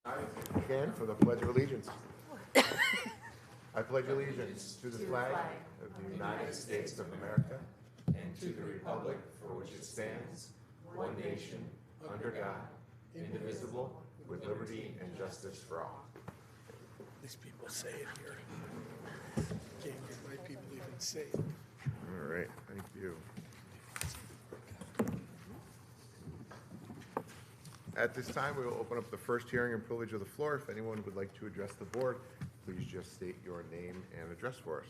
Again, for the Pledge of Allegiance. I pledge allegiance to the flag of the United States of America and to the republic for which it stands, one nation, under God, indivisible, with liberty and justice for all. These people say it here. Can't get my people even say it. All right, thank you. At this time, we will open up the first hearing and privilege of the floor. If anyone would like to address the board, please just state your name and address for us.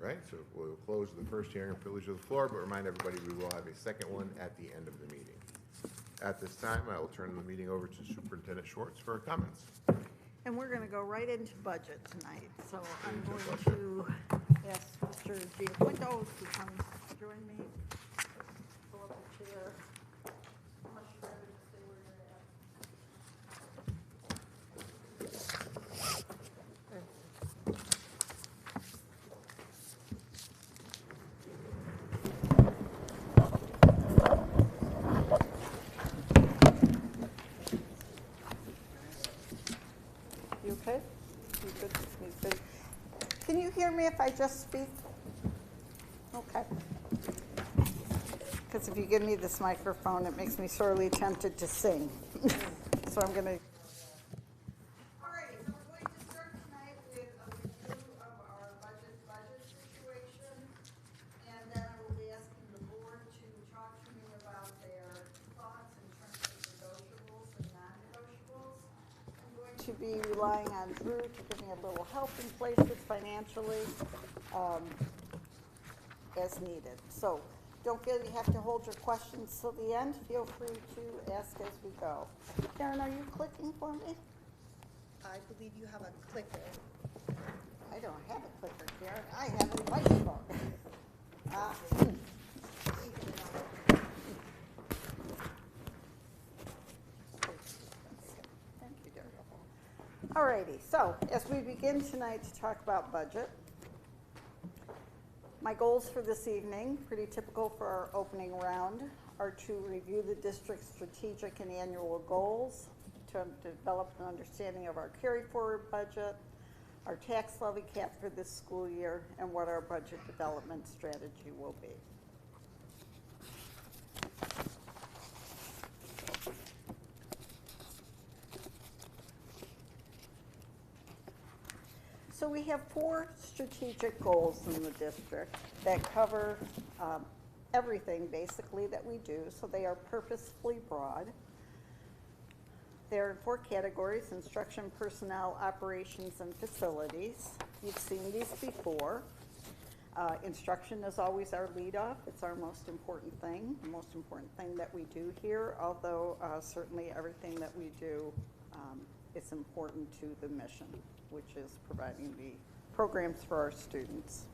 All right, so we'll close the first hearing and privilege of the floor, but remind everybody we will have a second one at the end of the meeting. At this time, I will turn the meeting over to Superintendent Schwartz for comments. And we're going to go right into budget tonight. So I'm going to ask Mr. Giaquinto to come join me. Pull up a chair. Much better to stay where you're at. You okay? You good? You good? Can you hear me if I just speak? Okay. Because if you give me this microphone, it makes me sorely tempted to sing. So I'm going to. All right, so we're going to start tonight with a review of our budget situation. And then I will be asking the board to talk to me about their thoughts in terms of negotiables and non-negotiables. I'm going to be relying on Drew to give me a little help in places financially as needed. So don't feel you have to hold your questions till the end. Feel free to ask as we go. Karen, are you clicking for me? I believe you have a clicker. I don't have a clicker, Karen. I have a microphone. Thank you, dear. All righty, so as we begin tonight to talk about budget, my goals for this evening, pretty typical for our opening round, are to review the district's strategic and annual goals, to develop an understanding of our carry-forward budget, our tax levy cap for this school year, and what our budget development strategy will be. So we have 4 strategic goals in the district that cover everything basically that we do, so they are purposefully broad. They're in 4 categories: instruction, personnel, operations, and facilities. You've seen these before. Instruction is always our lead off. It's our most important thing, the most important thing that we do here, although certainly everything that we do is important to the mission, which is providing the programs for our students.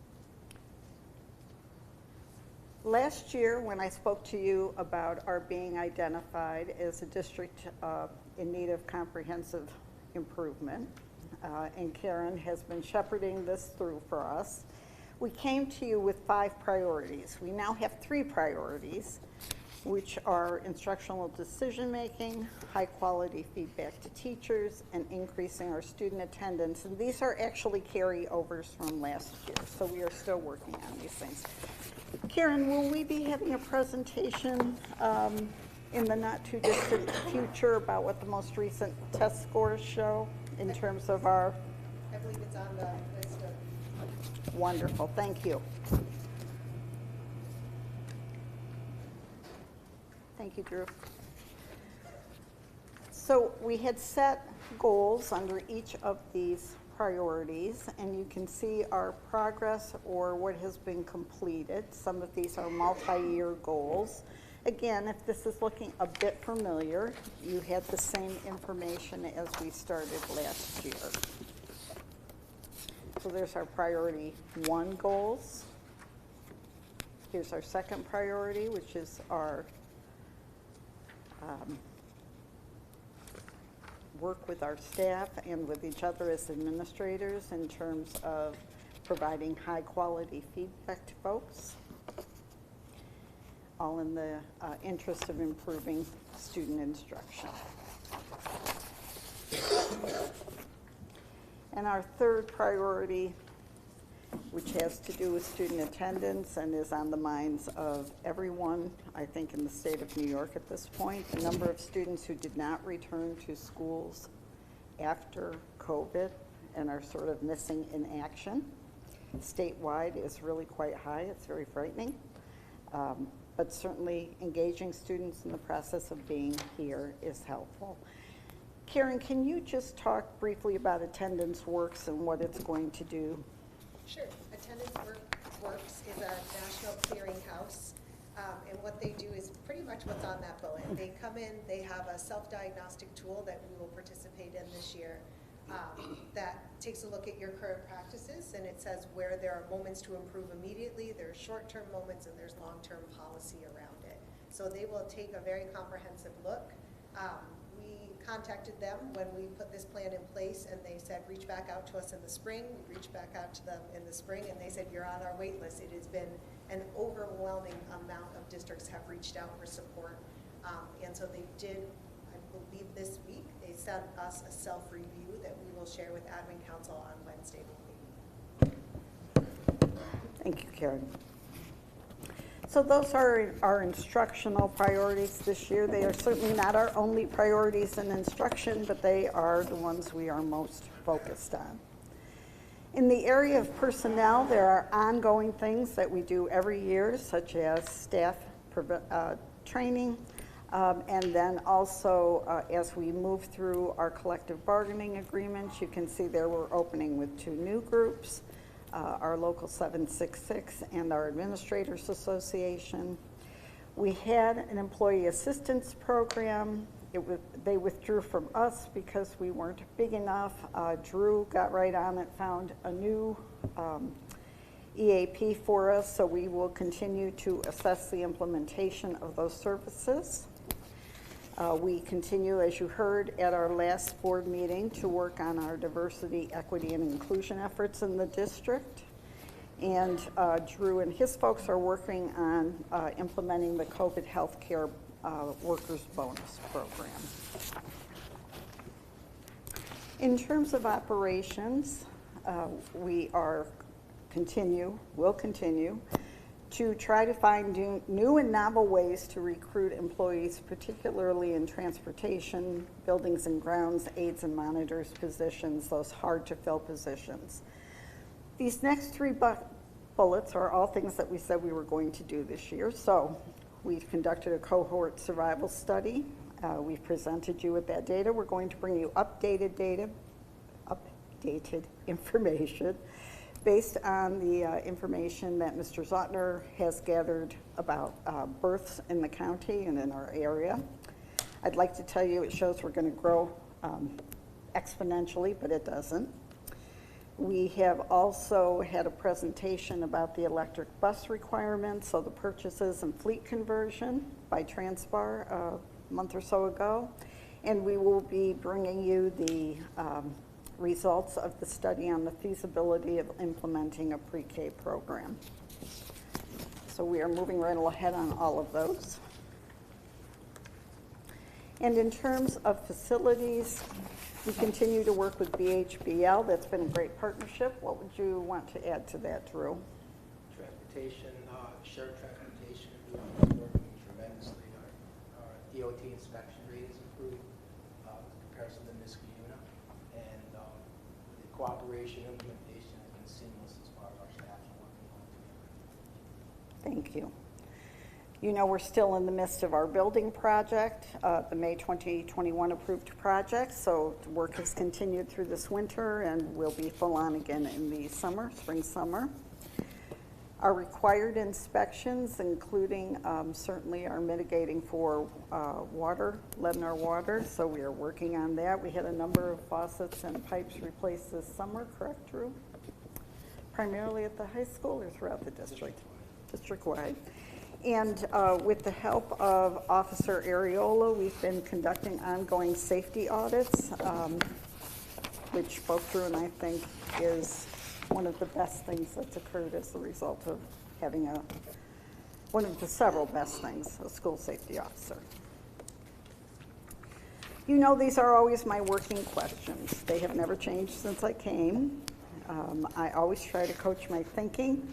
Last year, when I spoke to you about our being identified as a district in need of comprehensive improvement, and Karen has been shepherding this through for us, we came to you with 5 priorities. We now have 3 priorities, which are instructional decision-making, high-quality feedback to teachers, and increasing our student attendance. And these are actually carryovers from last year, so we are still working on these things. Karen, will we be having a presentation in the not-too-distant future about what the most recent test scores show in terms of our... I believe it's on the list of... Wonderful, thank you. Thank you, Drew. So we had set goals under each of these priorities, and you can see our progress or what has been completed. Some of these are multi-year goals. Again, if this is looking a bit familiar, you had the same information as we started last year. So there's our priority 1 goals. Here's our second priority, which is our work with our staff and with each other as administrators in terms of providing high quality feedback to folks. all in the interest of improving student instruction. And our third priority, which has to do with student attendance and is on the minds of everyone, I think, in the state of New York at this point, the number of students who did not return to schools after COVID and are sort of missing in action statewide is really quite high. It's very frightening. But certainly engaging students in the process of being here is helpful. Karen, can you just talk briefly about Attendance Works and what it's going to do? Sure. Attendance Works is a national clearinghouse, and what they do is pretty much what's on that bullet. They come in, they have a self-diagnostic tool that we will participate in this year that takes a look at your current practices, and it says where there are moments to improve immediately, there's short-term moments, and there's long-term policy around it. So they will take a very comprehensive look. We contacted them when we put this plan in place, and they said reach back out to us in the spring. We reached back out to them in the spring, and they said you're on our wait list. It has been an overwhelming amount of districts have reached out for support, and so they did, I believe this week, they sent us a self-review that we will share with Admin Council on Wednesday morning. Thank you, Karen. So those are our instructional priorities this year. They are certainly not our only priorities in instruction, but they are the ones we are most focused on. In the area of personnel, there are ongoing things that we do every year, such as staff training, and then also as we move through our collective bargaining agreements, you can see there we're opening with 2 new groups. Our Local 766 and our Administrators Association. We had an employee assistance program. They withdrew from us because we weren't big enough. Drew got right on it, found a new EAP for us, so we will continue to assess the implementation of those services. We continue, as you heard at our last board meeting, to work on our diversity, equity, and inclusion efforts in the district. And Drew and his folks are working on implementing the COVID healthcare workers bonus program. In terms of operations, we will continue to try to find new and novel ways to recruit employees, particularly in transportation, buildings and grounds, aides and monitors positions, those hard to fill positions. These next 3 bullets are all things that we said we were going to do this year. So we've conducted a cohort survival study. We've presented you with that data. We're going to bring you updated information based on the information that Mr. Zotner has gathered about births in the county and in our area. I'd like to tell you it shows we're going to grow exponentially, but it doesn't. We have also had a presentation about the electric bus requirements, so the purchases and fleet conversion by Transpar a month or so ago. And we will be bringing you the results of the study on the feasibility of implementing a pre-K program. So we are moving right ahead on all of those. And in terms of facilities, we continue to work with BHBL. That's been a great partnership. What would you want to add to that, Drew? Transportation, shared transportation, we've been working tremendously. Our DOT inspection rate has improved in comparison to Niskayuna, and the cooperation implementation has been seamless as far as our staff are working on together. Thank you. You know, we're still in the midst of our building project, the May 2021 approved project, so the work has continued through this winter and will be full on again in the summer, spring, summer. Our required inspections, including certainly our mitigating for water, lead in our water, so we are working on that. We had a number of faucets and pipes replaced this summer, correct, Drew? Primarily at the high school or throughout the district? District-wide. And with the help of Officer Areola, we've been conducting ongoing safety audits, which both Drew and I think is one of the best things that's occurred as a result of having one of the several best things, a school safety officer. You know, these are always my working questions. They have never changed since I came. I always try to coach my thinking,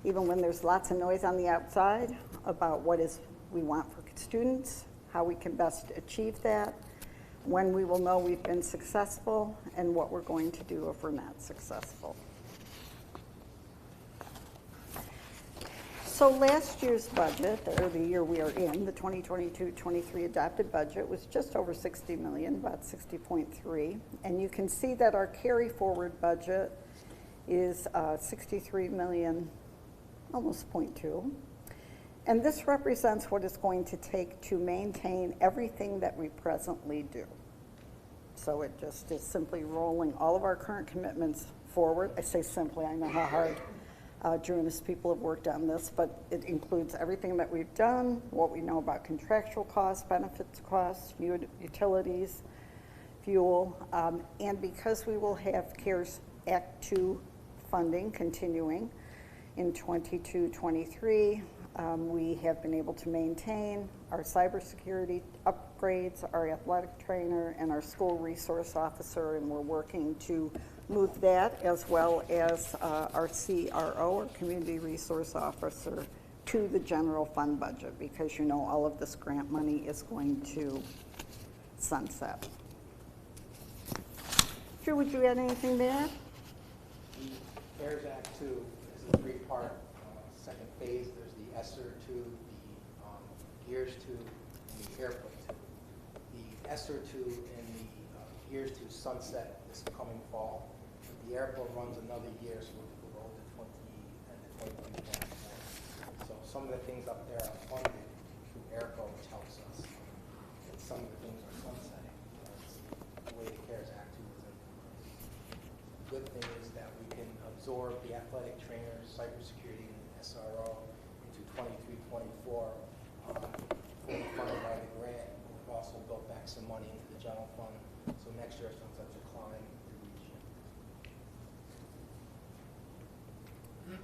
even when there's lots of noise on the outside, about what is we want for students, how we can best achieve that, when we will know we've been successful, and what we're going to do if we're not successful. So last year's budget, or the year we are in, the 2022-23 adopted budget was just over 60 million, about 60.3. And you can see that our carry forward budget is 63 million, almost 0.2. And this represents what it's going to take to maintain everything that we presently do. So it just is simply rolling all of our current commitments forward. I say simply, I know how hard Drew and his people have worked on this, but it includes everything that we've done, what we know about contractual costs, benefits costs, utilities, fuel, and because we will have CARES Act 2 funding continuing in 22-23, we have been able to maintain our cybersecurity upgrades, our athletic trainer, and our school resource officer, and we're working to move that as well as our CRO, or community resource officer, to the general fund budget, because you know all of this grant money is going to sunset. Drew, would you add anything there? The CARES Act 2 is a three-part second phase. There's the ESSER 2, the GEARS 2, and the AirPlay 2. The ESSER 2 and the GEARS 2 sunset this coming fall. The airport runs another year, so we'll go to 2024. So some of the things up there are funded through airport, which helps us. And some of the things are sunsetting. That's the way the CARES Act 2 is implemented. The good thing is that we can absorb the athletic trainers, cybersecurity, and SRO into 23-24, fully funded by the grant. We've also built back some money into the general fund, so next year it's not such a climb to reach it.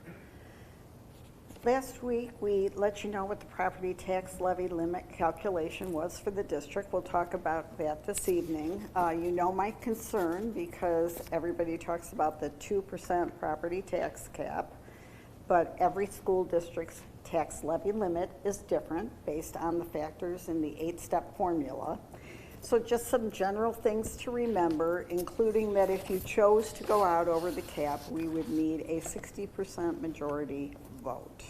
Last week, we let you know what the property tax levy limit calculation was for the district. We'll talk about that this evening. You know my concern, because everybody talks about the 2% property tax cap, but every school district's tax levy limit is different based on the factors in the 8-step formula. So just some general things to remember, including that if you chose to go out over the cap, we would need a 60% majority vote.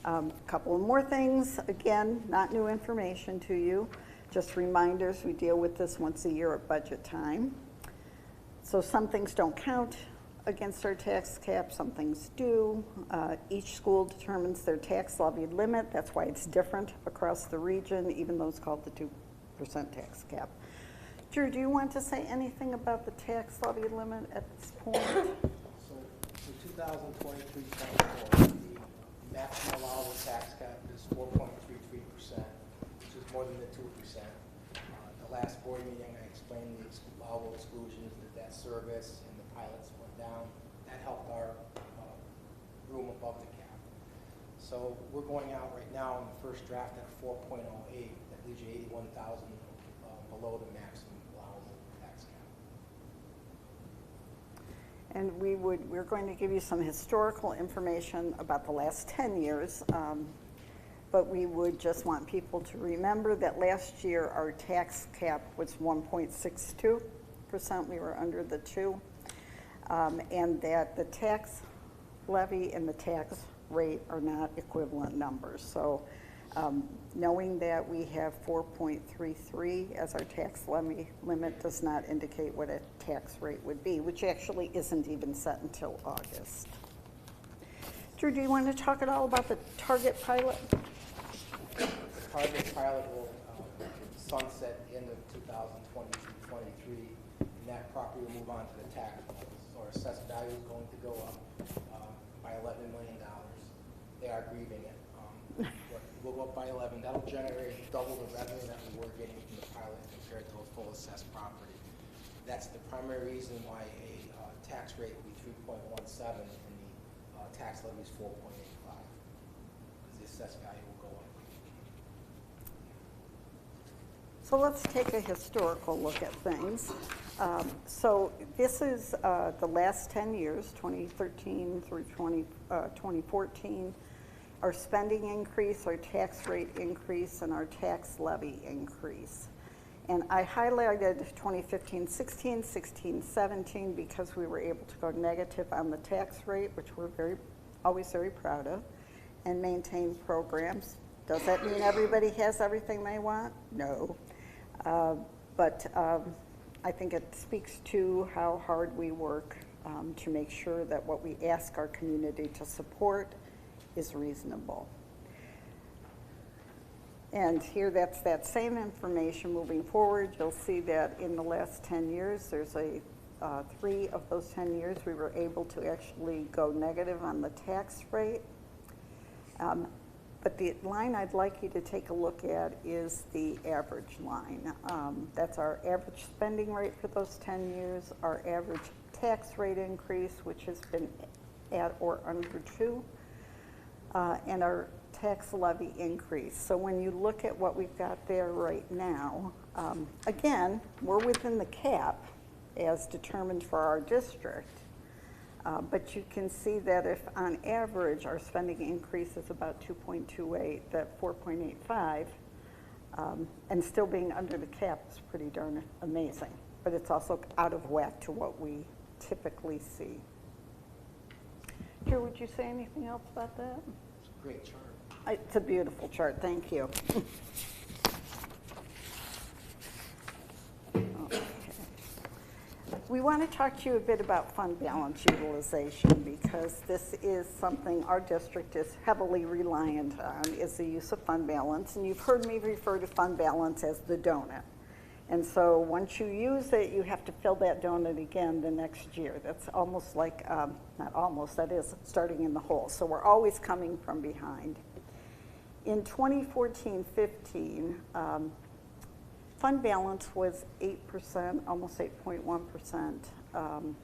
A couple of more things, again, not new information to you, just reminders. We deal with this once a year at budget time. So some things don't count against our tax cap, some things do. Each school determines their tax levy limit. That's why it's different across the region, even though it's called the 2% tax cap. Drew, do you want to say anything about the tax levy limit at this point? So for 2023-24, the maximum allowable tax cap is 4.33%, which is more than the 2%. The last board meeting, I explained the allowable exclusions, the debt service, and the pilots went down. That helped our room above the cap. So we're going out right now in the first draft at 4.08. That leaves you 81,000 below the maximum allowable tax cap. And we're going to give you some historical information about the last 10 years, but we would just want people to remember that last year our tax cap was 1.62%. We were under the 2%, and that the tax levy and the tax rate are not equivalent numbers. So knowing that we have 4.33 as our tax levy limit does not indicate what a tax rate would be, which actually isn't even set until August. Drew, do you want to talk at all about the target pilot? The target pilot will sunset at the end of 2022-23, and that property will move on to the tax rolls. So our assessed value is going to go up by $11 million. They are grieving it. We'll go up by 11. That'll generate double the revenue that we were getting from the pilot compared to a full assessed property. That's the primary reason why a tax rate will be 3.17 and the tax levy is 4.85, because the assessed value will go up. So let's take a historical look at things. So this is the last 10 years, 2013 through 2014, our spending increase, our tax rate increase, and our tax levy increase. And I highlighted 2015, 16, 16, 17 because we were able to go negative on the tax rate, which we're always very proud of, and maintain programs. Does that mean everybody has everything they want? No. But I think it speaks to how hard we work to make sure that what we ask our community to support is reasonable. And here, that's that same information moving forward. You'll see that in the last 10 years, there's 3 of those 10 years we were able to actually go negative on the tax rate. But the line I'd like you to take a look at is the average line. That's our average spending rate for those 10 years, our average tax rate increase, which has been at or under 2, and our tax levy increase. So when you look at what we've got there right now, again, we're within the cap as determined for our district. But you can see that if on average our spending increase is about 2.28, that 4.85, and still being under the cap is pretty darn amazing. But it's also out of whack to what we typically see. Drew, would you say anything else about that? It's a great chart. It's a beautiful chart, thank you. Okay. We want to talk to you a bit about fund balance utilization because this is something our district is heavily reliant on, is the use of fund balance. And you've heard me refer to fund balance as the donut. And so once you use it, you have to fill that donut again the next year. That's almost like, not almost, that is starting in the hole. So we're always coming from behind. In 2014-15, fund balance was 8%, almost 8.1%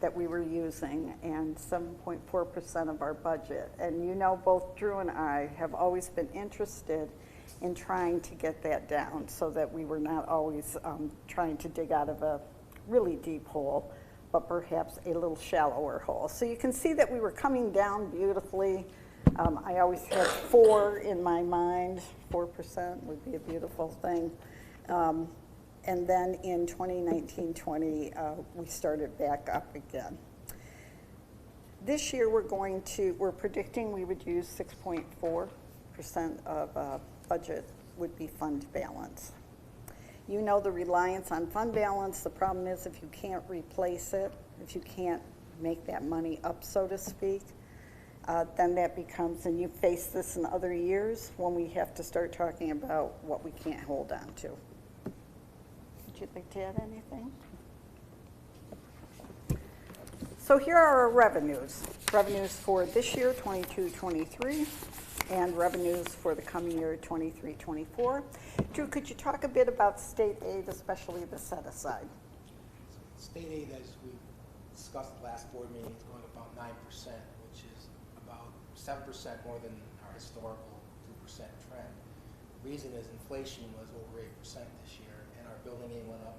that we were using, and 7.4% of our budget. And you know, both Drew and I have always been interested in trying to get that down so that we were not always trying to dig out of a really deep hole, but perhaps a little shallower hole. So you can see that we were coming down beautifully. I always had 4 in my mind. 4% would be a beautiful thing. And then in 2019-20, we started back up again. This year we're predicting we would use 6.4% of budget would be fund balance. You know the reliance on fund balance. The problem is if you can't replace it, if you can't make that money up, so to speak, then that becomes, and you face this in other years, when we have to start talking about what we can't hold on to. Would you like to add anything? So here are our revenues. Revenues for this year, 22-23, and revenues for the coming year, 23-24. Drew, could you talk a bit about state aid, especially the set-aside? State aid, as we discussed at the last board meeting, is going about 9%, which is about 7% more than our historical 2% trend. The reason is inflation was over 8% this year, and our building aid went up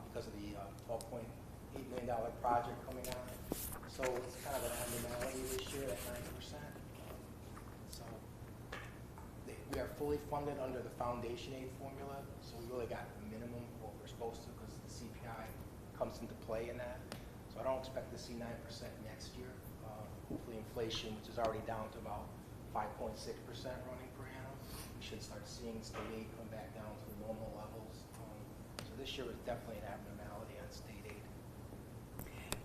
because of the $12.8 million project coming out. So it's kind of an abnormality this year at 9%. We are fully funded under the foundation aid formula, so we really got the minimum of what we're supposed to because the CPI comes into play in that. So I don't expect to see 9% next year. Hopefully inflation, which is already down to about 5.6% running per annum, we should start seeing state aid come back down to the normal levels. So this year was definitely an abnormality on state aid.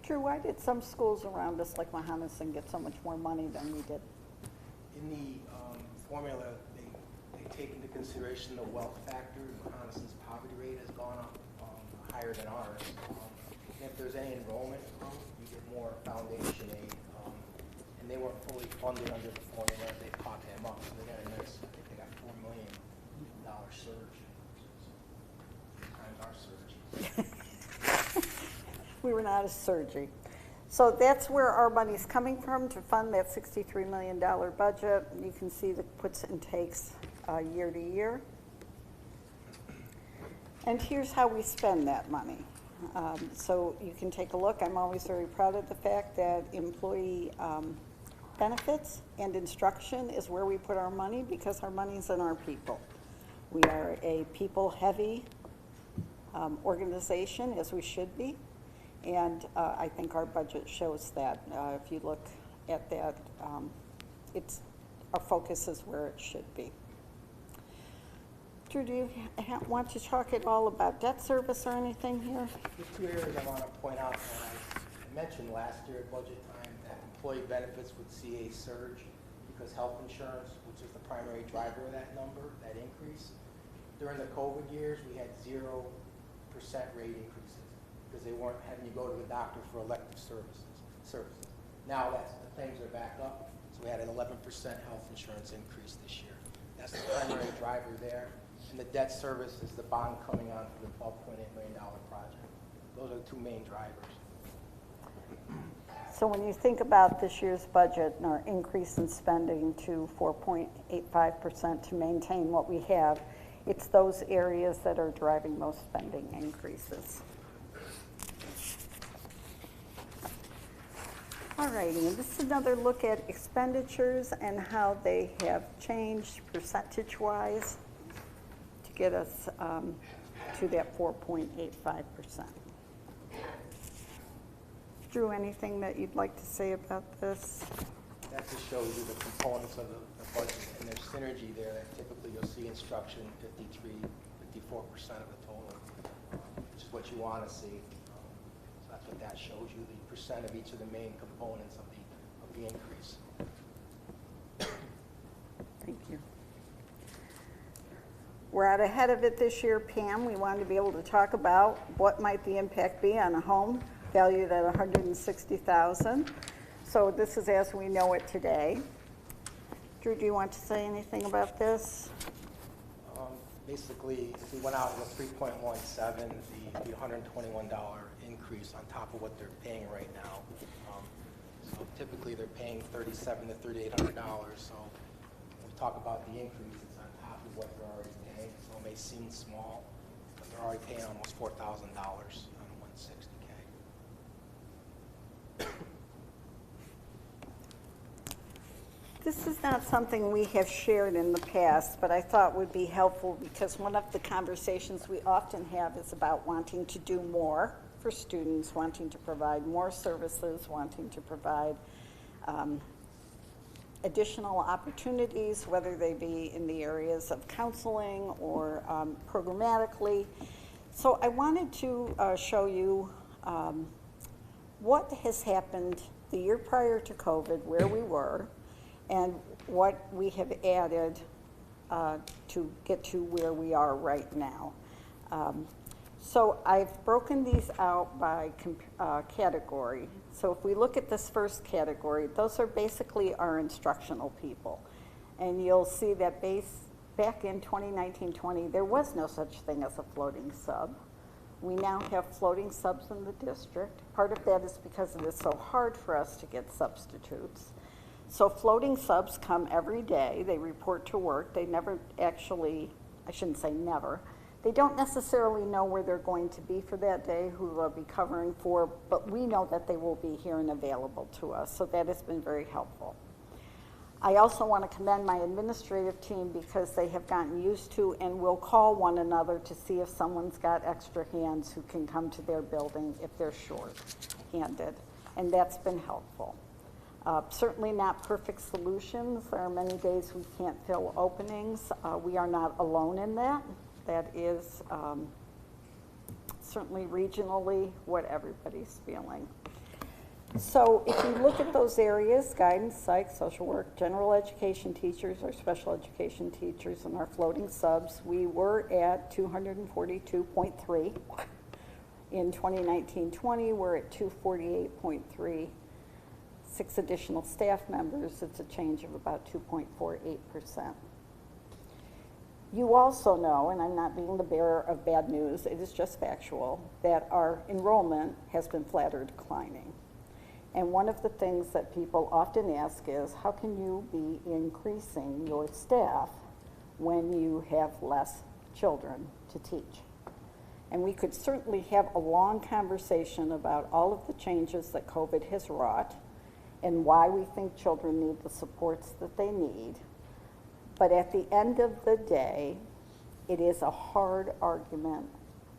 Drew, why did some schools around us, like Mohonasen, get so much more money than we did? In the formula, they take into consideration the wealth factor. Mohonasen's poverty rate has gone up higher than ours. And if there's any enrollment growth, you get more foundation aid. And they weren't fully funded under the formula. They caught them up. So they got a nice, I think they got $4 million surge. Times our surge. We were not as surgy. So that's where our money's coming from to fund that $63 million budget. You can see the puts and takes year to year. And here's how we spend that money. So you can take a look. I'm always very proud of the fact that employee benefits and instruction is where we put our money because our money's in our people. We are a people-heavy organization, as we should be, and I think our budget shows that. If you look at that, our focus is where it should be. Drew, do you want to talk at all about debt service or anything here? There's two areas I want to point out. I mentioned last year at budget time that employee benefits would see a surge because health insurance, which is the primary driver of that number, that increase. During the COVID years, we had 0% rate increases because they weren't having you go to the doctor for elective services. Now the claims are back up, so we had an 11% health insurance increase this year. That's the primary driver there. And the debt service is the bond coming on for the $12.8 million project. Those are the two main drivers. So when you think about this year's budget and our increase in spending to 4.85% to maintain what we have, it's those areas that are driving most spending increases. All righty, and this is another look at expenditures and how they have changed percentage-wise to get us to that 4.85%. Drew, anything that you'd like to say about this? That just shows you the components of the budget and there's synergy there that typically you'll see instruction 54% of the total, which is what you want to see. So that's what that shows you, the percent of each of the main components of the increase. Thank you. We're out ahead of it this year, Pam. We wanted to be able to talk about what might the impact be on a home valued at $160,000. So this is as we know it today. Drew, do you want to say anything about this? Basically, if we went out with 3.17, the $121 increase on top of what they're paying right now. So typically they're paying $3,700 to $3,800. So when we talk about the increase, it's on top of what they're already paying. So it may seem small, but they're already paying almost $4,000 on 160K. This is not something we have shared in the past, but I thought would be helpful because one of the conversations we often have is about wanting to do more for students, wanting to provide more services, wanting to provide additional opportunities, whether they be in the areas of counseling or programmatically. So I wanted to show you what has happened the year prior to COVID, where we were, and what we have added to get to where we are right now. So I've broken these out by category. So if we look at this first category, those are basically our instructional people. And you'll see that back in 2019-20, there was no such thing as a floating sub. We now have floating subs in the district. Part of that is because it is so hard for us to get substitutes. So floating subs come every day. They report to work. They never actually, I shouldn't say never, they don't necessarily know where they're going to be for that day, who they'll be covering for, but we know that they will be here and available to us. So that has been very helpful. I also want to commend my administrative team because they have gotten used to and will call one another to see if someone's got extra hands who can come to their building if they're short-handed, and that's been helpful. Certainly not perfect solutions. There are many days we can't fill openings. We are not alone in that. That is certainly regionally what everybody's feeling. So if you look at those areas, guidance, psych, social work, general education teachers, or special education teachers, and our floating subs, we were at 242.3. In 2019-20, we're at 248.3. 6 additional staff members, it's a change of about 2.48%. You also know, and I'm not being the bearer of bad news, it is just factual, that our enrollment has been flat or declining. And one of the things that people often ask is, how can you be increasing your staff when you have less children to teach? And we could certainly have a long conversation about all of the changes that COVID has wrought and why we think children need the supports that they need. But at the end of the day, it is a hard argument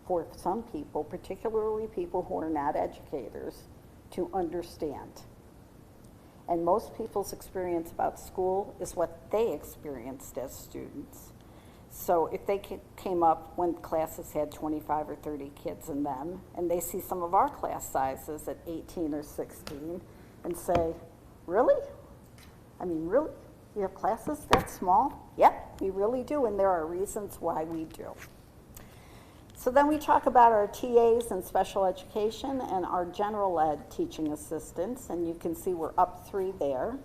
for some people, particularly people who are not educators, to understand. And most people's experience about school is what they experienced as students. So if they came up when classes had 25 or 30 kids in them, and they see some of our class sizes at 18 or 16, and say, really? I mean, really? You have classes that small? Yep, we really do, and there are reasons why we do. So then we talk about our TAs in special education and our general ed teaching assistants, and you can see we're up 3 there.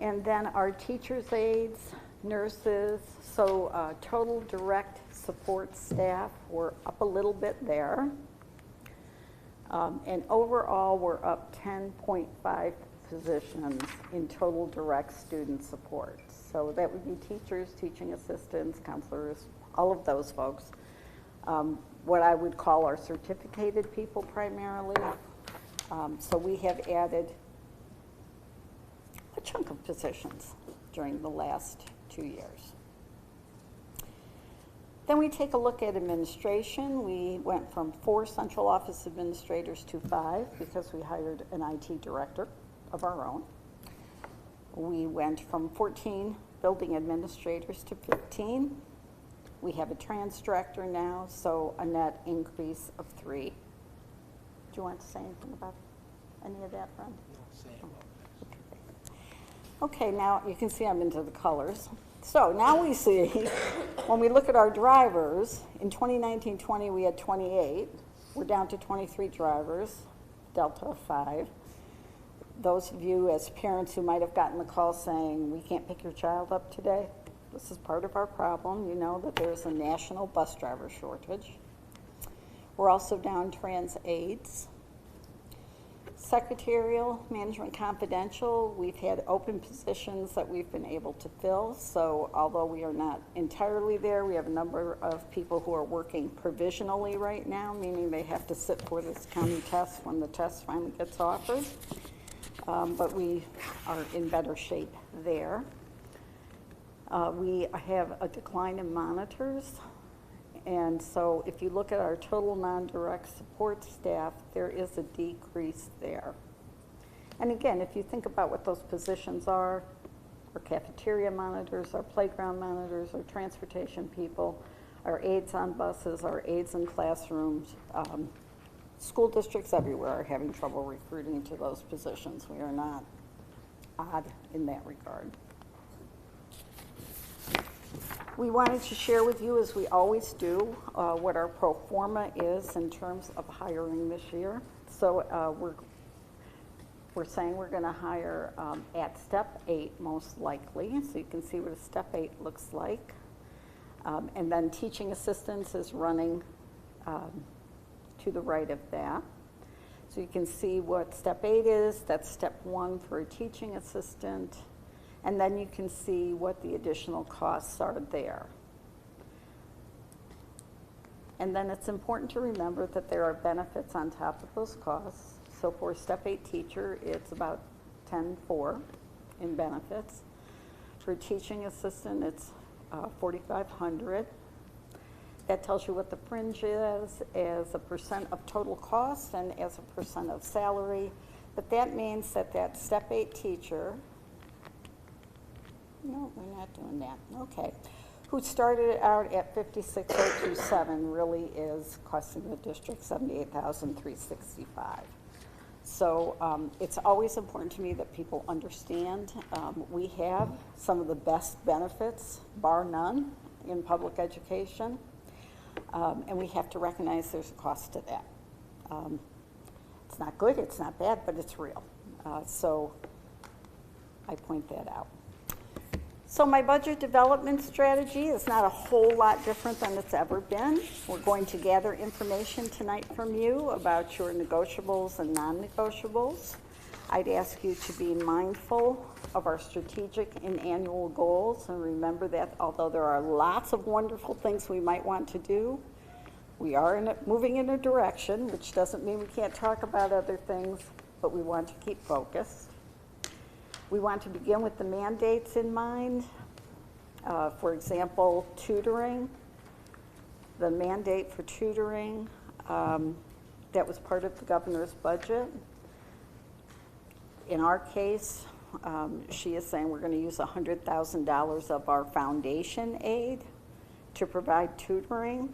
And then our teachers' aides, nurses, so total direct support staff, we're up a little bit there. And overall, we're up 10.5 positions in total direct student support. So that would be teachers, teaching assistants, counselors, all of those folks. What I would call our certificated people primarily. So we have added a chunk of positions during the last 2 years. Then we take a look at administration. We went from 4 central office administrators to 5 because we hired an IT director of our own. We went from 14 building administrators to 15. We have a trans director now, so a net increase of 3. Do you want to say anything about any of that, Ron? No, say about that. Okay, now you can see I'm into the colors. So now we see, when we look at our drivers, in 2019-20 we had 28. We're down to 23 drivers, delta of 5. Those of you as parents who might have gotten the call saying, we can't pick your child up today, this is part of our problem. You know that there's a national bus driver shortage. We're also down trans aides. Secretarial, management confidential, we've had open positions that we've been able to fill. So although we are not entirely there, we have a number of people who are working provisionally right now, meaning they have to sit for this county test when the test finally gets offered. But we are in better shape there. We have a decline in monitors. And so if you look at our total non-direct support staff, there is a decrease there. And again, if you think about what those positions are, our cafeteria monitors, our playground monitors, our transportation people, our aides on buses, our aides in classrooms, school districts everywhere are having trouble recruiting into those positions. We are not odd in that regard. We wanted to share with you, as we always do, what our pro forma is in terms of hiring this year. So we're saying we're going to hire at step 8 most likely. So you can see what a step 8 looks like. And then teaching assistants is running to the right of that. So you can see what step 8 is. That's step 1 for a teaching assistant. And then you can see what the additional costs are there. And then it's important to remember that there are benefits on top of those costs. So for a step 8 teacher, it's about $10,400 in benefits. For a teaching assistant, it's $4,500. That tells you what the fringe is as a percent of total cost and as a percent of salary. But that means that that step 8 teacher, no, we're not doing that. Okay. Who started out at $56,027 really is costing the district $78,365. So it's always important to me that people understand we have some of the best benefits, bar none, in public education, and we have to recognize there's a cost to that. It's not good, it's not bad, but it's real. So I point that out. So my budget development strategy is not a whole lot different than it's ever been. We're going to gather information tonight from you about your negotiables and non-negotiables. I'd ask you to be mindful of our strategic and annual goals, and remember that although there are lots of wonderful things we might want to do, we are moving in a direction, which doesn't mean we can't talk about other things, but we want to keep focused. We want to begin with the mandates in mind. For example, tutoring. The mandate for tutoring, that was part of the governor's budget. In our case, she is saying we're going to use $100,000 of our foundation aid to provide tutoring.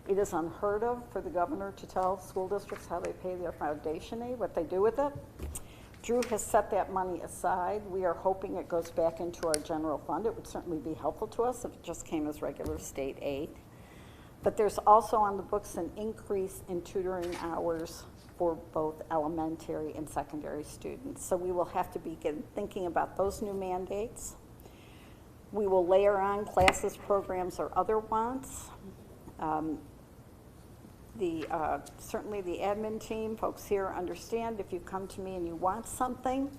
It is unheard of for the governor to tell school districts how they pay their foundation aid, what they do with it. Drew has set that money aside. We are hoping it goes back into our general fund. It would certainly be helpful to us if it just came as regular state aid. But there's also on the books an increase in tutoring hours for both elementary and secondary students. So we will have to begin thinking about those new mandates. We will layer on classes, programs, or other wants. Certainly the admin team, folks here understand if you come to me and you want something,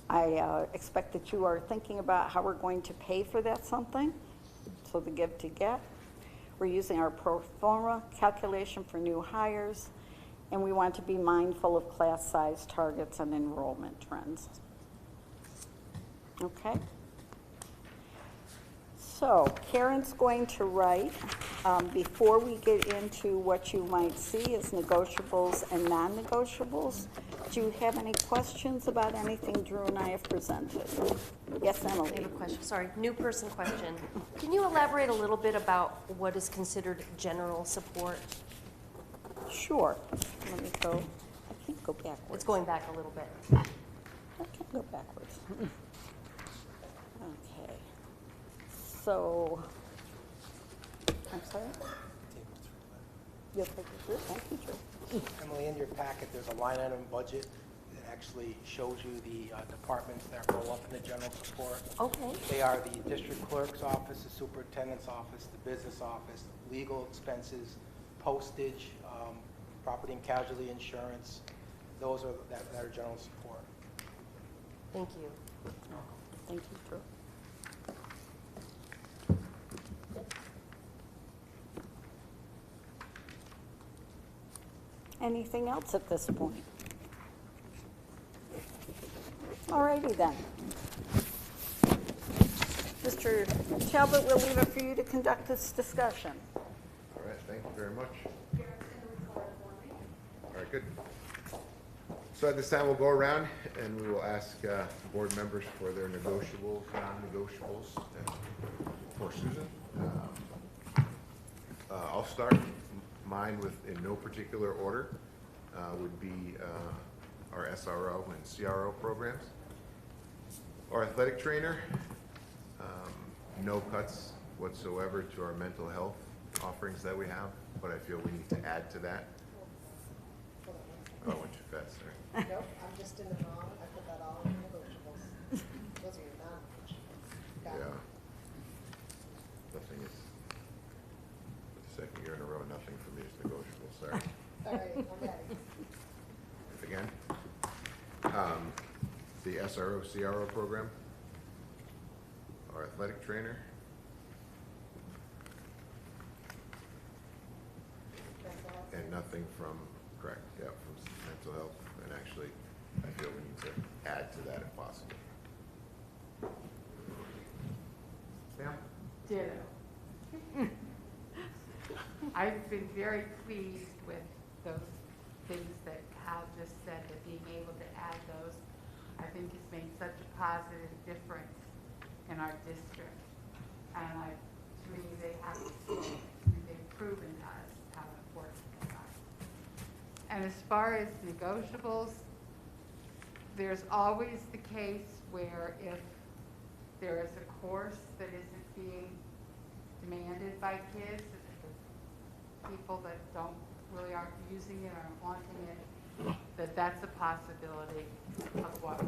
I expect that you are thinking about how we're going to pay for that something, so the give to get. We're using our pro forma calculation for new hires, and we want to be mindful of class size targets and enrollment trends. Okay? So Karen's going to write, before we get into what you might see as negotiables and non-negotiables, do you have any questions about anything Drew and I have presented? Yes, Emily? I have a question. Sorry, new person question. Can you elaborate a little bit about what is considered general support? Sure. Let me go. I can't go backwards. It's going back a little bit. I can't go backwards. Okay. So, I'm sorry? You'll take it through? Thank you, Drew. Emily, in your packet, there's a line item budget that actually shows you the departments that roll up in the general support. Okay. They are the district clerk's office, the superintendent's office, the business office, legal expenses, postage, property and casualty insurance. Those are that are general support. Thank you. Thank you, Drew. Anything else at this point? All righty then. Mr. Talbot, we'll leave it for you to conduct this discussion. All right, thank you very much. All right, good. So at this time, we'll go around and we will ask board members for their negotiables, non-negotiables. For Susan, I'll start. Mine, with in no particular order, would be our SRO and CRO programs. Our athletic trainer, no cuts whatsoever to our mental health offerings that we have, but I feel we need to add to that. Oh, I went too fast, sorry. Nope, I'm just in the wrong, I put that all in negotiables. Those are your non-negotiables. Got it. Yeah. Nothing is, for the second year in a row, nothing for me is negotiable, sorry. All right, I'm ready. Again, the SRO CRO program, our athletic trainer, and nothing from, correct, yeah, from mental health, and actually, I feel we need to add to that if possible. Sam? Ditto. I've been very pleased with those things that Kyle just said, that being able to add those, I think has made such a positive difference in our district. And to me, they've proven to us how important they are. And as far as negotiables, there's always the case where if there is a course that isn't being demanded by kids, the people that really aren't using it, aren't wanting it, that's a possibility of what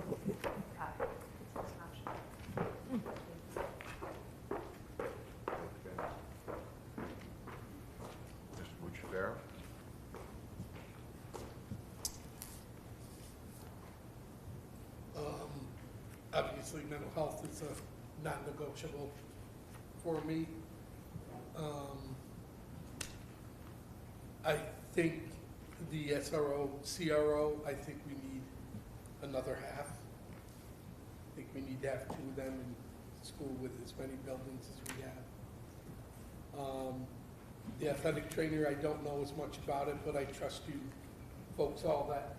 obviously mental health is a non-negotiable for me. I think the SRO, CRO, I think we need another half. I think we need to have 2 of them in school with as many buildings as we have. The athletic trainer, I don't know as much about it, but I trust you folks all that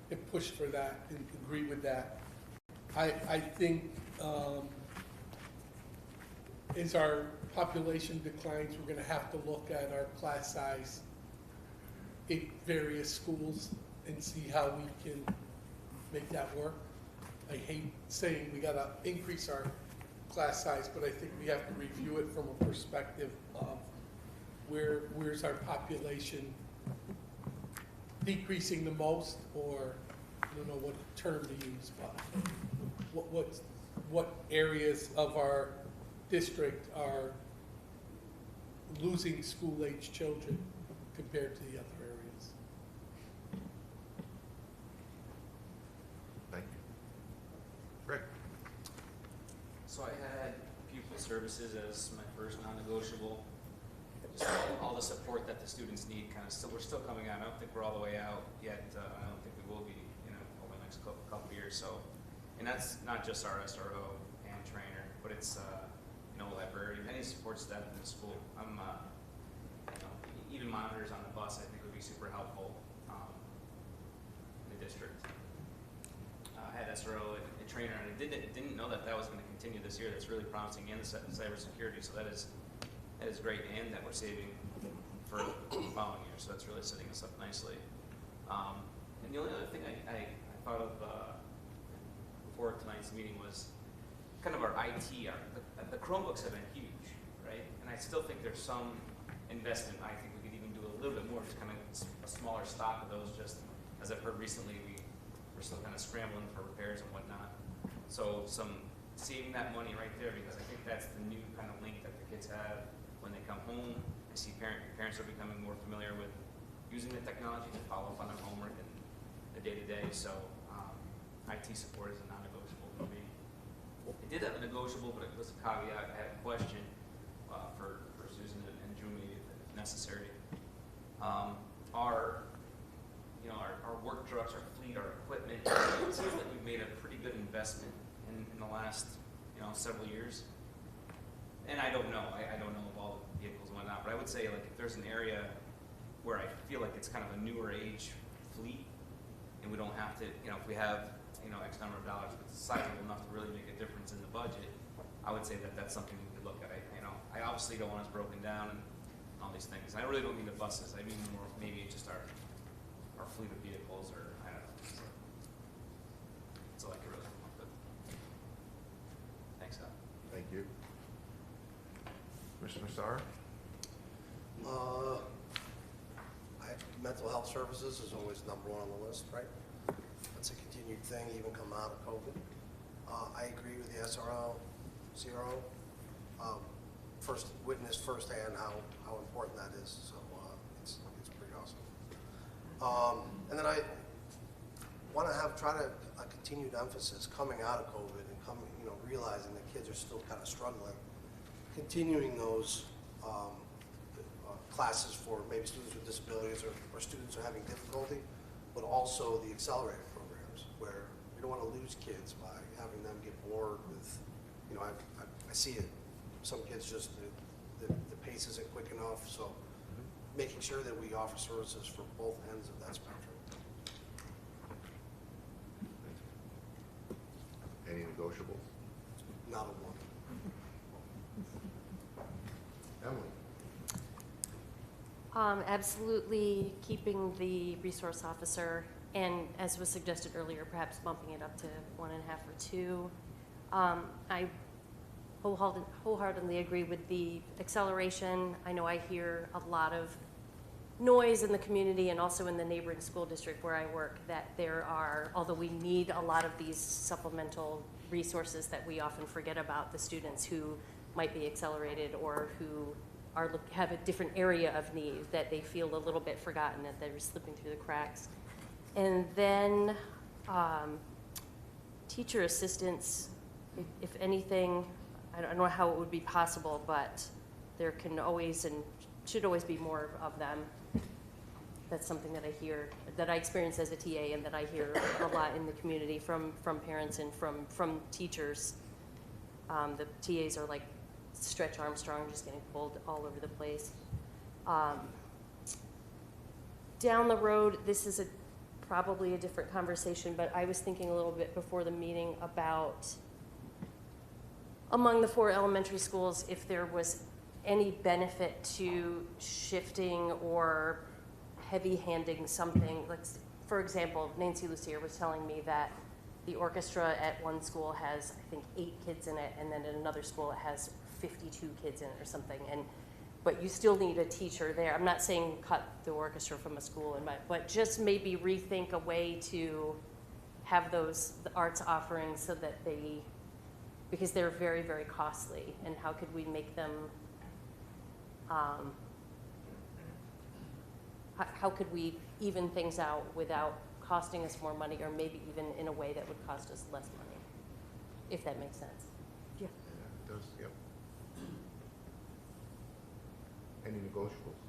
have pushed for that and agree with that. I think as our population declines, we're gonna have to look at our class size in various schools and see how we can make that work. I hate saying we gotta increase our class size, but I think we have to review it from a perspective of where's our population decreasing the most, or I don't know what term to use, but what areas of our district are losing school-age children compared to the other areas. Thank you. Greg? So I had pupil services as my first non-negotiable. Just all the support that the students need, we're still coming out. I don't think we're all the way out yet. I don't think we will be, over the next couple of years. So, and that's not just our SRO and trainer, but it's, librarian, any support staff in the school. I'm, even monitors on the bus, I think would be super helpful in the district. I had SRO and a trainer, and I didn't know that was going to continue this year. That's really promising, and the cybersecurity. So that is great, and that we're saving for the following year. So that's really setting us up nicely. And the only other thing I thought of before tonight's meeting was kind of our IT. The Chromebooks have been huge, right? And I still think there's some investment. I think we could even do a little bit more, just kind of a smaller stock of those. Just as I've heard recently, we're still kind of scrambling for repairs and whatnot. So some saving that money right there, because I think that's the new kind of link that the kids have when they come home. I see parents are becoming more familiar with using the technology to follow up on their homework and the day-to-day. So IT support is a non-negotiable for me. I did have a negotiable, but it was a caveat. I had a question for Susan and Drew, maybe if necessary. Our work trucks, our fleet, our equipment, it seems like we've made a pretty good investment in the last several years. And I don't know. I don't know of all the vehicles and whatnot, but I would say, like, if there's an area where I feel like it's kind of a newer age fleet, and we don't have to, if we have X number of dollars, but it's sizable enough to really make a difference in the budget, I would say that that's something we could look at. I obviously don't want us broken down and all these things. And I really don't mean the buses. I mean more maybe just our fleet of vehicles, or I don't know. That's all I could really come up with. Thanks, Al. Thank you. Commissioner Sarr? Mental health services is always #1 on the list, right? That's a continued thing, even come out of COVID. I agree with the SRO, CRO. Witnessed firsthand how important that is, so it's pretty awesome. And then I want to try to a continued emphasis coming out of COVID and realizing that kids are still kind of struggling, continuing those classes for maybe students with disabilities or students who are having difficulty, but also the accelerated programs where we don't want to lose kids by having them get bored with, I see it. Some kids just, the pace isn't quick enough, so making sure that we offer services for both ends of that spectrum. Any negotiables? Not a one. Emily? Absolutely keeping the resource officer, and as was suggested earlier, perhaps bumping it up to 1.5 or 2. I wholeheartedly agree with the acceleration. I know I hear a lot of noise in the community and also in the neighboring school district where I work that there are, although we need a lot of these supplemental resources, that we often forget about the students who might be accelerated or who have a different area of need, that they feel a little bit forgotten, that they're slipping through the cracks. And then teacher assistants, if anything, I don't know how it would be possible, but there can always and should always be more of them. That's something that I hear, that I experience as a TA, and that I hear a lot in the community from parents and from teachers. The TAs are like Stretch Armstrong, just getting pulled all over the place. Down the road, this is probably a different conversation, but I was thinking a little bit before the meeting about among the 4 elementary schools, if there was any benefit to shifting or heavy-handing something. Like, for example, Nancy Lucier was telling me that the orchestra at one school has, I think, 8 kids in it, and then at another school it has 52 kids in it or something. But you still need a teacher there. I'm not saying cut the orchestra from a school, but just maybe rethink a way to have the arts offerings so that because they're very, very costly, and how could we make them, how could we even things out without costing us more money, or maybe even in a way that would cost us less money, if that makes sense. Yeah. Yeah, it does, yep. Any negotiables?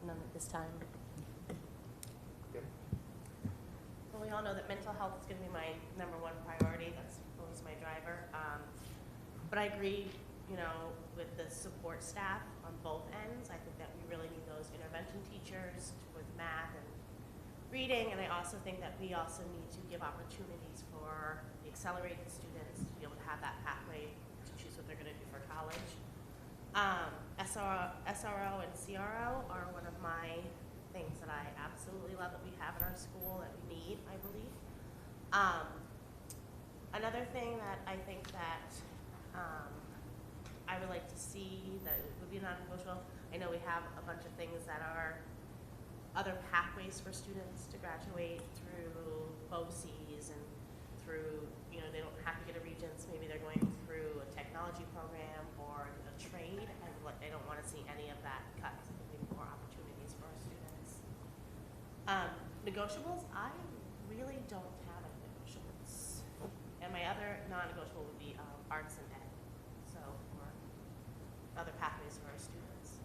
None at this time. Yep. Well, we all know that mental health is going to be my #1 priority. That's always my driver. But I agree, with the support staff on both ends. I think that we really need those intervention teachers with math and reading, and I also think that we also need to give opportunities for the accelerated students to be able to have that pathway to choose what they're going to do for college. SRO and CRO are one of my things that I absolutely love that we have in our school that we need, I believe. Another thing that I think that I would like to see that would be non-negotiable, I know we have a bunch of things that are other pathways for students to graduate through BOCES and through, they don't have to get a Regents, maybe they're going through a technology program or a trade. I don't want to see any of that cut. I think we need more opportunities for our students. Negotiables, I really don't have any negotiables. And my other non-negotiable would be arts and ed. So, or other pathways for our students.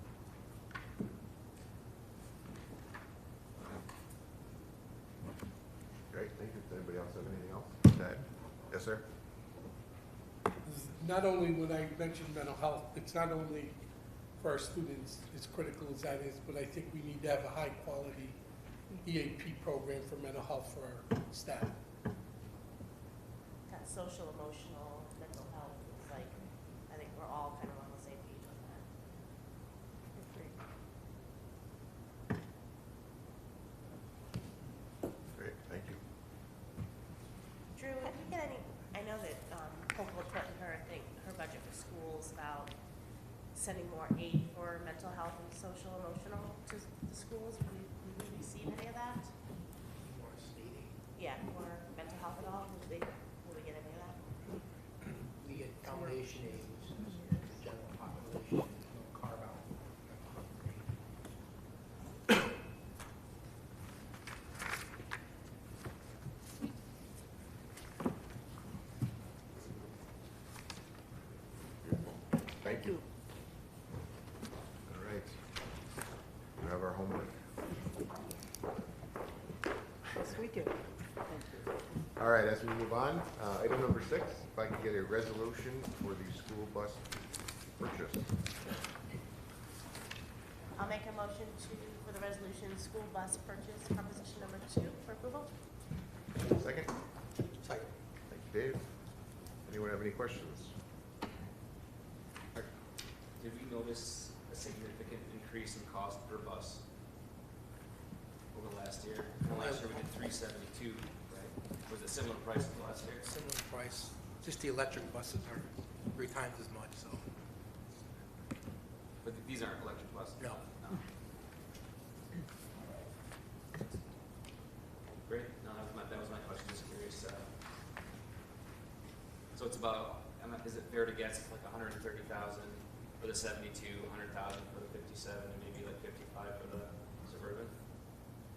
Great, thank you. Does anybody else have anything else to add? Yes, sir? Not only when I mentioned mental health, it's not only for our students, as critical as that is, but I think we need to have a high-quality EAP program for mental health for our staff. That social, emotional, mental health is like, I think we're all kind of on the same page on that. Great, thank you. Drew, have you get any, I know that Hope put in her, I think, her budget for schools about sending more aid for mental health and social, emotional to schools. Have you seen any of that? More state aid. Yeah, more mental health at all? Will we get any of that? We get foundation aid, which is the general population, carve out. Thank you. All right. We have our homework. Yes, we do. All right, as we move on, item number 6, if I can get a resolution for the school bus purchase. I'll make a motion for the resolution, school bus purchase, proposition number 2 for approval. Second? Second. Thank you, Dave. Anyone have any questions? Did we notice a significant increase in cost per bus over last year? Last year we did 372, right? Was it similar price as last year? Similar price, just the electric buses are 3 times as much, so. But these aren't electric buses? No. Great, no, that was my question, just curious. So it's about, is it fair to guess like 130,000 for the 72, 100,000 for the 57, and maybe like 55 for the Suburban?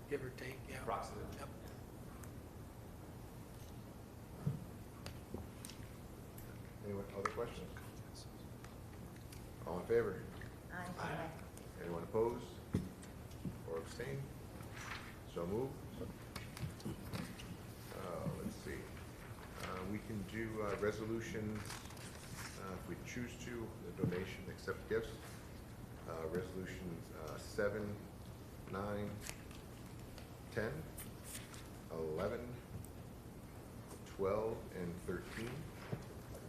Give or take, yeah. Approximately. Yep. favor? Aye. Anyone opposed or abstain? So moved. Let's see. We can do resolutions, if we choose to, the donation, accept gifts. Resolutions 7, 9, 10, 11, 12, and 13.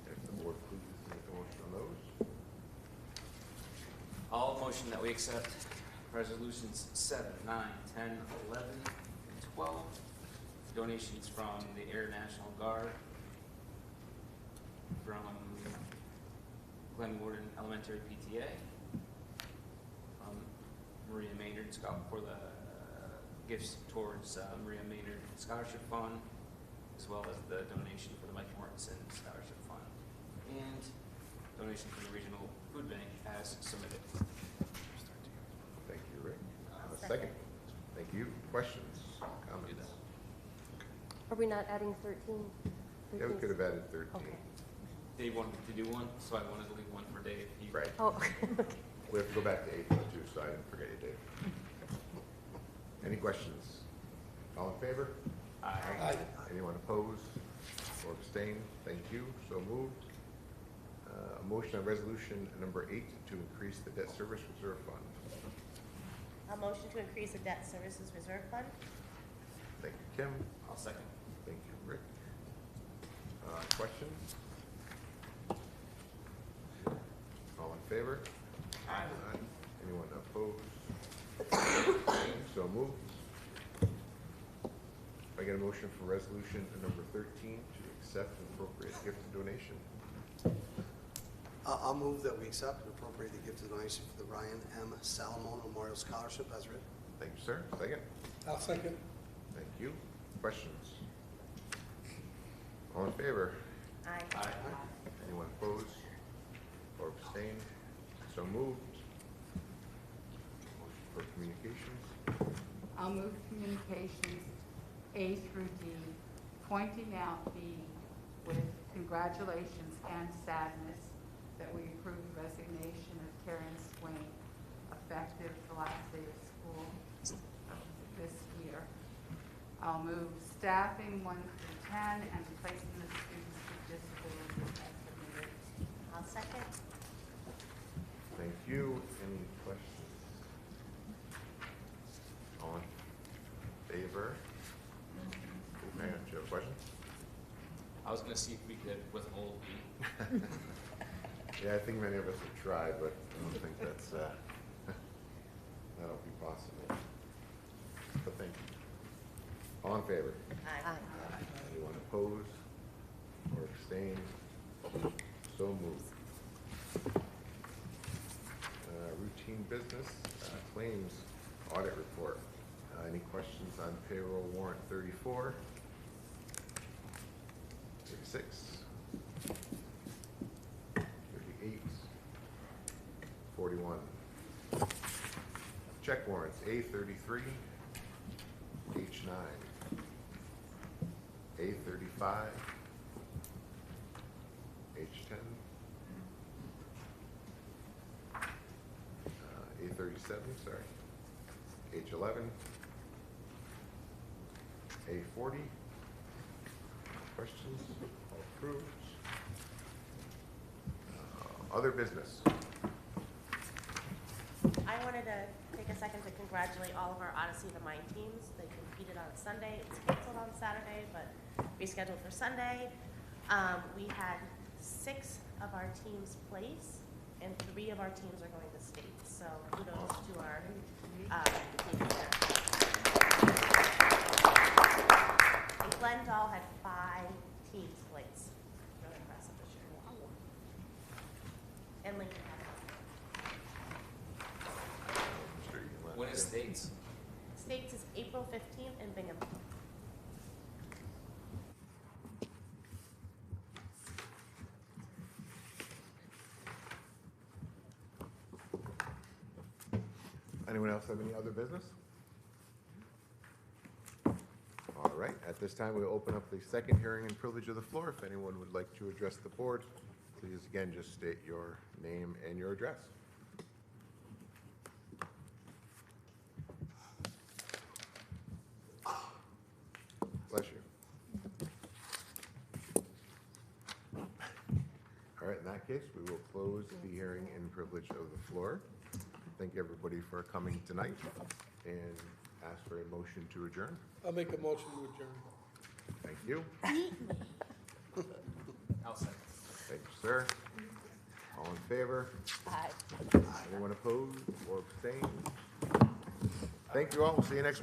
If the board please make a motion on those. I'll motion that we accept resolutions 7, 9, 10, 11, and 12. Donations from the Air National Guard, from Glen Warden Elementary PTA, from Maria Maynard for the gifts towards Maria Maynard Scholarship Fund, as well as the donation for the Mike Mortensen Scholarship Fund, and donation from the Regional Food Bank as submitted. Thank you, Rick. Second. Thank you. Questions, comments? Are we not adding 13? Yeah, we could have added 13. Okay. Dave wanted to do one, so I wanted to leave one for Dave. Right. Oh, We have to go back to 8 though, too, so I didn't forget you, Dave. Any questions? All in favor? Aye. Anyone opposed or abstain? Thank you. So moved. A motion on resolution number 8 to increase the debt service reserve fund. A motion to increase the debt services reserve fund? Thank you, Kim. I'll second. Thank you, Rick. Questions? All in favor? Aye. Anyone opposed? So moved. I get a motion for resolution number 13 to accept and appropriate gift and donation. I'll move that we accept and appropriate the gift of donation for the Ryan M. Salamone Memorial Scholarship as written. Thank you, sir. Second. I'll second. Thank you. Questions? All in favor? Aye. Anyone opposed or abstained? So moved. Motion for communications. I'll move communications A through D, pointing out with congratulations and sadness that we approve the resignation of Karen Swain effective the last day of school this year. I'll move staffing 1 through 10 and placing the students with disabilities as submitted. I'll second. Thank you. Any questions? All in favor? Oh, hang on. Do you have a question? I was going to see if we could withhold the. Yeah, I think many of us have tried, but I don't think that's that'll be possible. But thank you. All in favor? Aye. Anyone opposed or abstained? So moved. Routine business, claims audit report. Any questions on payroll warrant 34? 36? 38? 41? Check warrants A33, H9, A35, H10, A37, sorry, H11, A40. Questions? All approved. Other business. I wanted to take a second to congratulate all of our Odyssey of the Mind teams. They competed on Sunday. It was canceled on Saturday, but rescheduled for Sunday. We had 6 of our teams place, and 3 of our teams are going to state. So kudos to our teams there. And Glendale had 5 teams place. Really impressive this year. And Lincoln had I'm sure you can let When me is know. states? States is April 15th in Bingham. Anyone else have any other business? All right, at this time, we'll open up the second hearing and privilege of the floor. If anyone would like to address the board, please again just state your name and your address. case, we will close the hearing in privilege of the floor. Thank everybody for coming tonight, and ask for a motion to adjourn. I'll make a motion to adjourn. Thank you. I'll second. Thank you, sir. All in favor? Aye. Anyone opposed or abstained? Thank you all. We'll see you next week.